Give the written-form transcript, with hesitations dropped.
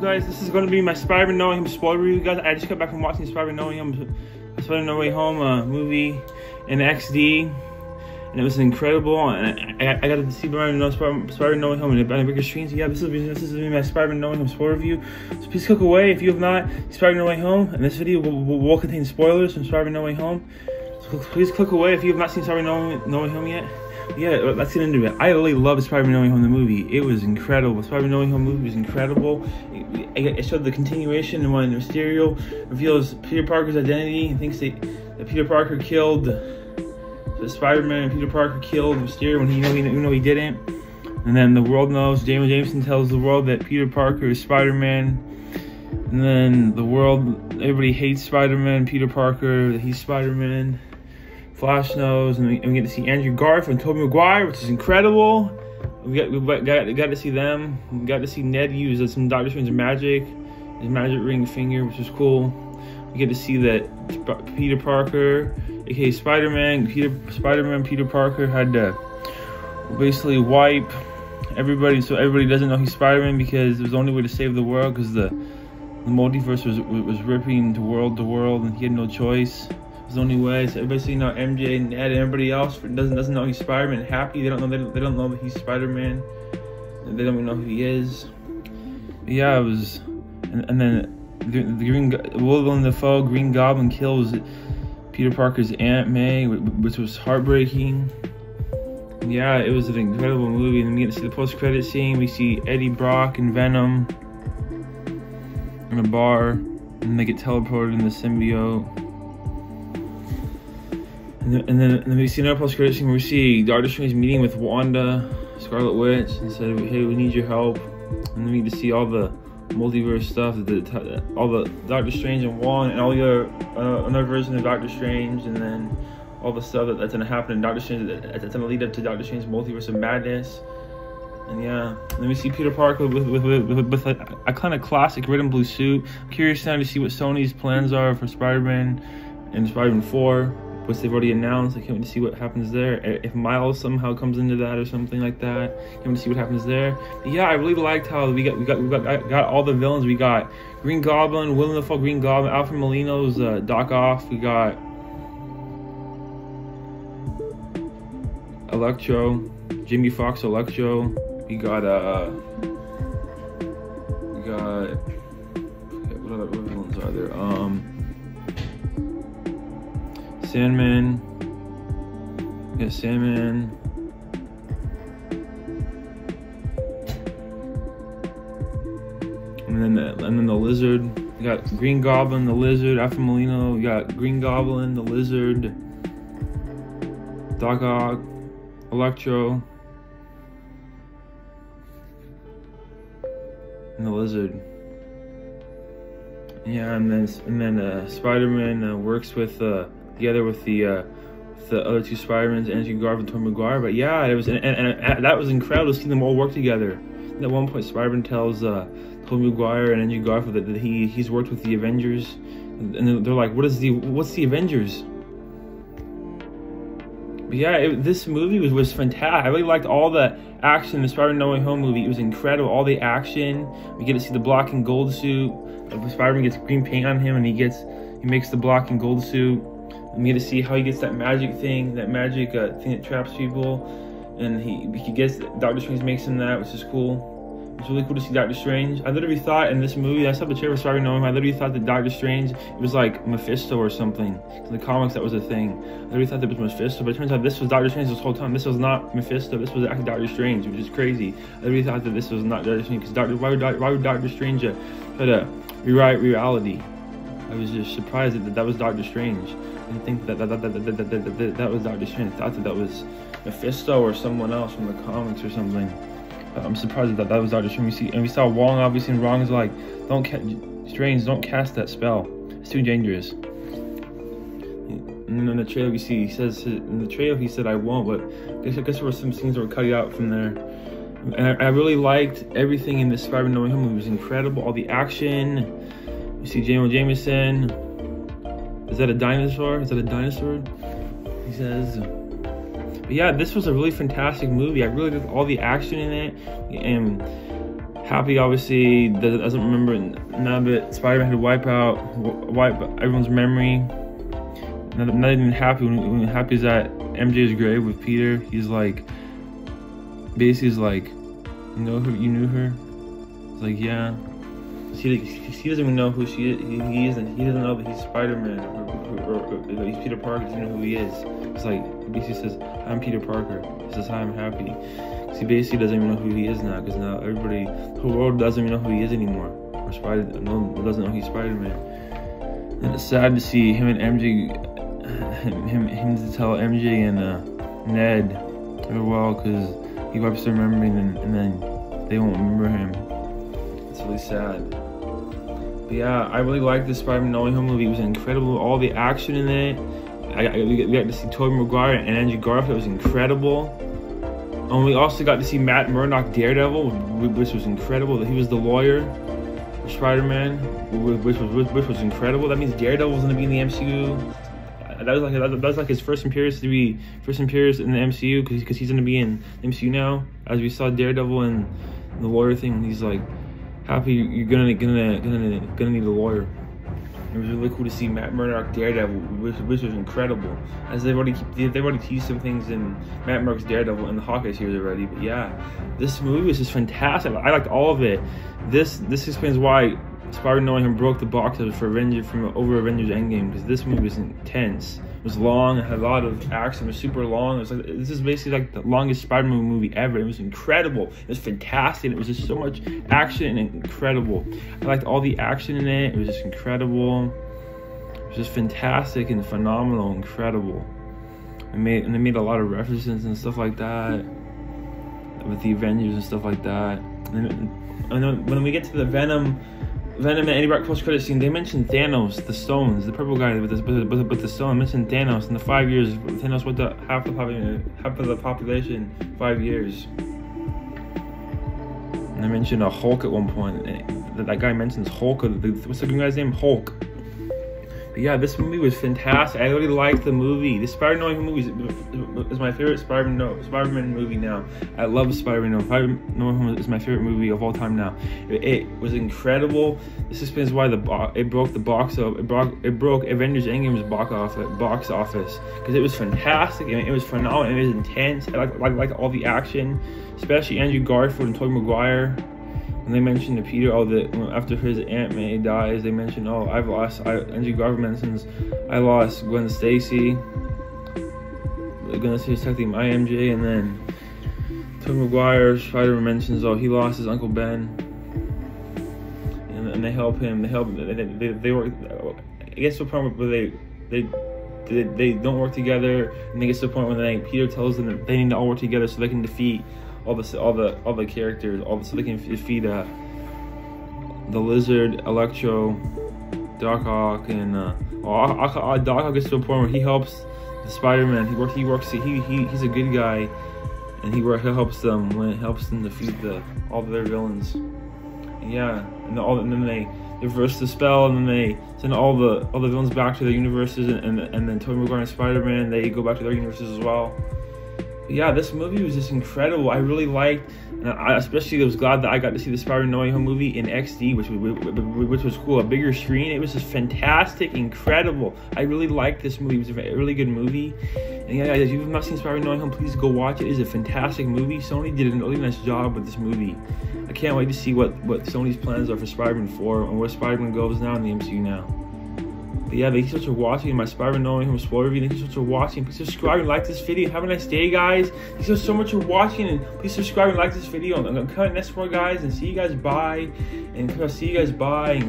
guys? This is going to be my Spider-Man No Way Home spoiler review, guys. I just got back from watching Spider-Man No Way Home, Spider-Man No Way Home movie in XD, and it was incredible. And I got to see Spider-Man No Way Home in a bigger screen. So yeah, this is my Spider-Man No Way Home spoiler review. So please click away if you have not seen Spider-Man No Way Home. And this video will contain spoilers from Spider-Man No Way Home. So please click away if you have not seen Spider-Man No Way Home yet. Yeah, let's get into it. I really love Spider-Man No Way Home, the movie. It was incredible. Spider-Man No Way Home movie was incredible. It showed the continuation and when Mysterio reveals Peter Parker's identity and thinks that Peter Parker killed the Spider-Man and Peter Parker killed Mysterio when even though he didn't. And then the world knows. Jameson tells the world that Peter Parker is Spider-Man. And then the world, everybody hates Spider-Man, Peter Parker, that he's Spider-Man. Flash knows, and we get to see Andrew Garfield and Tobey Maguire, which is incredible. We got to see them. We got to see Ned use some Doctor Strange magic, his magic ring finger, which is cool. We get to see that Peter Parker, aka Spider-Man, Peter Parker had to basically wipe everybody, so everybody doesn't know he's Spider-Man, because it was the only way to save the world, because the multiverse was ripping to world, and he had no choice. The only way. So everybody, now MJ, Ned, and everybody else doesn't know he's Spider-Man. Happy, they don't know that he's Spider-Man. They don't even know who he is. But yeah, it was, and then Willem Dafoe, Green Goblin kills Peter Parker's Aunt May, which was heartbreaking. And yeah, it was an incredible movie. And then we get to see the post-credit scene. We see Eddie Brock and Venom in a bar, and they get teleported in the symbiote. And then we see another post-credit scene where we see Doctor Strange meeting with Wanda, Scarlet Witch, and said, "Hey, we need your help." And then we get to see all the multiverse stuff, all the Doctor Strange and Wong, and all the another version of Doctor Strange, and then all the stuff that's gonna happen in Doctor Strange that's gonna lead up to Doctor Strange's multiverse of madness. And yeah, and then we see Peter Parker with a kind of classic red and blue suit. I'm curious now to see what Sony's plans are for Spider-Man and Spider-Man 4. Which they've already announced. I can't wait to see what happens there. If Miles somehow comes into that or something like that, can't wait to see what happens there. But yeah, I really liked how we got all the villains. We got Green Goblin, Willem Dafoe, Green Goblin, Alfred Molina's Doc Ock. We got Electro, Jamie Foxx Electro. We got what other villains are there? Sandman. We got Sandman. And then the Lizard. We got Green Goblin, the Lizard, Alfred Molina. We got Green Goblin, the Lizard, Doc Ock, Electro, and the Lizard. Yeah, and then Spider-Man works with together with the other two Spider-Mans, Andrew Garfield and Tobey Maguire. But yeah, it was and that was incredible to see them all work together. And at one point, Spider-Man tells Tobey Maguire and Andrew Garfield that he's worked with the Avengers, and they're like, what's the Avengers? But yeah, this movie was fantastic. I really liked all the action in the Spider-Man No Way Home movie. It was incredible, all the action. We get to see the black and gold suit. Spider-Man gets green paint on him, and he makes the black and gold suit. And we get to see how he gets that magic thing, thing that traps people, and he gets Doctor Strange makes him that, which is cool. It's really cool to see Doctor Strange. I literally thought in this movie, I saw the trailer for Spider-Man No Way Home, I literally thought that Doctor Strange, it was like Mephisto or something. In the comics, that was a thing. I literally thought that it was Mephisto, but it turns out this was Doctor Strange this whole time. This was not Mephisto, this was actually Doctor Strange, which is crazy. I literally thought that this was not Doctor Strange, because why would Doctor Strange try to rewrite reality? I was just surprised that was Doctor Strange. I didn't think that was Doctor Strange. I thought that was Mephisto or someone else from the comics or something. I'm surprised that was Doctor Strange. We saw Wong, obviously, and Wong is like, Strange, don't cast that spell. It's too dangerous. And then in the trailer he said, I won't, but I guess there were some scenes that were cut out from there. And I really liked everything in this Spider-Man No Way Home movie. It was incredible. All the action. You see Jameson. Is that a dinosaur? He says. But yeah, this was a really fantastic movie. I really liked all the action in it, and Happy obviously doesn't remember now that Spider-Man had to wipe everyone's memory. Not even Happy when Happy's at MJ's grave with Peter. He's like, basically he's like, you knew her? It's like, yeah. He doesn't even know who she is. He isn't. He doesn't know that he's Spider-Man or he's Peter Parker. He doesn't know who he is. It's like, he basically says, I'm Peter Parker. He says, hi, I'm Happy. Because he basically doesn't even know who he is now. Because now everybody, the whole world doesn't even know who he is anymore. Or no one doesn't know he's Spider-Man. And it's sad to see him and MJ, him to tell MJ and Ned farewell, because he wipes their memory and then they won't remember him. It's really sad. But yeah, I really liked this Spider-Man No Way Home movie. It was incredible. All the action in it. We got to see Tobey Maguire and Andrew Garfield. It was incredible. And we also got to see Matt Murdock Daredevil, which was incredible. He was the lawyer for Spider-Man, which was incredible. That means Daredevil was going to be in the MCU. That was like his first appearance in the MCU, because he's going to be in the MCU now. As we saw Daredevil and the lawyer thing, and he's like, Happy, you're gonna need a lawyer. It was really cool to see Matt Murdock Daredevil, which was incredible. As they've already teased some things in Matt Murdock's Daredevil and the Hawkeye series already. But yeah, this movie was just fantastic. I liked all of it. This explains why Spider-Man No Way Home broke the box office for Avengers Endgame, because this movie was intense. It was long, it had a lot of action, it was super long. It was like, this is basically like the longest Spider-Man movie ever. It was incredible. It was fantastic. It was just so much action and incredible. I liked all the action in it. It was just incredible. It was just fantastic and phenomenal, incredible. And they made a lot of references and stuff like that with the Avengers and stuff like that. And then when we get to the Venom and Eddie Brock post-credit scene, they mentioned Thanos, the stones, the purple guy with the stone. Mentioned Thanos in the 5 years. Thanos went to half of the population, 5 years. And they mentioned a Hulk at one point. That guy mentions Hulk. What's the guy's name? Hulk. But yeah, this movie was fantastic. I really liked the movie. The Spider-Man movie is my favorite Spider-Man movie now. I love Spider-Man. Spider-Man No Way Home is my favorite movie of all time now. It was incredible. This explains why it broke the box up. It broke Avengers Endgame's box office, because it was fantastic. I mean, it was phenomenal. It was intense. I like all the action, especially Andrew Garfield and Tobey Maguire. And they mentioned to Peter, after his Aunt May dies, they mentioned, Andrew Garfield mentions, I lost Gwen Stacy. Gwen Stacy's technically my MJ, and then Tobey Maguire, Spider-Man mentions, he lost his Uncle Ben. And they help him, they work, it gets to a point where they don't work together, and they get to the point where Peter tells them that they need to all work together so they can defeat all the characters, so they can defeat the Lizard, Electro, Doc Ock, and Doc Ock gets to a point where he helps the Spider-Man. He's a good guy, and he helps them defeat all their villains. And yeah, and then they reverse the spell, and then they send all the villains back to their universes, and then Tobey Maguire and Spider-Man, they go back to their universes as well. But yeah, this movie was just incredible. I really liked, and I especially was glad that I got to see the Spider-Man No Way Home movie in XD, which was cool, a bigger screen. It was just fantastic, incredible. I really liked this movie. It was a really good movie. And yeah, guys, if you've not seen Spider-Man No Way Home, please go watch it. It is a fantastic movie. Sony did a really nice job with this movie. I can't wait to see what Sony's plans are for Spider-Man 4 and where Spider-Man goes now in the MCU now. But yeah, thank you so much for watching my Spider-Man No Way Home spoiler review. Thank you so much for watching. Please subscribe and like this video. Have a nice day, guys. Thank you so much for watching, and please subscribe and like this video. I'm gonna come next more, guys, and see you guys. Bye. And see you guys. Bye.